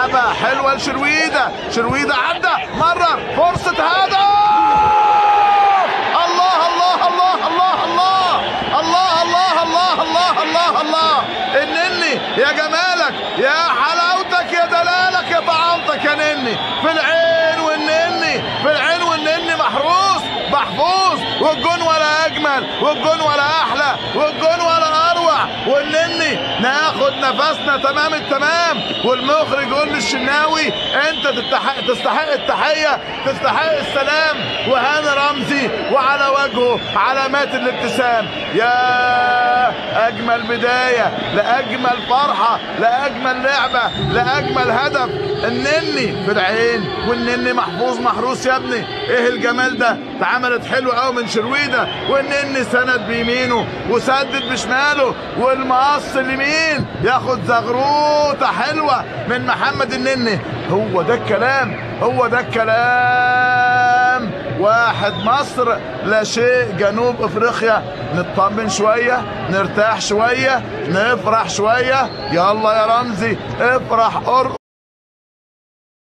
لعبها حلوه لشرويده، شرويده عدى مرر فرصه هدف. الله الله الله الله الله الله الله الله الله الله الله. النني يا جمالك يا حلاوتك يا دلالك يا طعامتك يا نني، في العين والنني، في العين والنني محروس محفوظ، والجون ولا اجمل والجون ولا احلى والجون ولا اروع. والنني ناخد نفسنا تمام التمام، والمخرج يقول للشناوي انت تستحق التحيه، تستحق السلام. وهاني رمزي وعلى وجهه علامات الابتسام. يا اجمل بدايه لاجمل فرحه لاجمل لعبه لاجمل هدف. النني في العين والنني محفوظ محروس. يا ابني ايه الجمال ده؟ اتعملت حلو قوي من شرويده، والنني سند بيمينه وسدد بشماله، والمقص اليمين ياخد زغروطه حلوه من محمد النني. هو ده الكلام، هو ده الكلام. 1 مصر لا شيء جنوب افريقيا. نطمن شويه، نرتاح شويه، نفرح شويه. يلا يا رمزي افرح ارقص.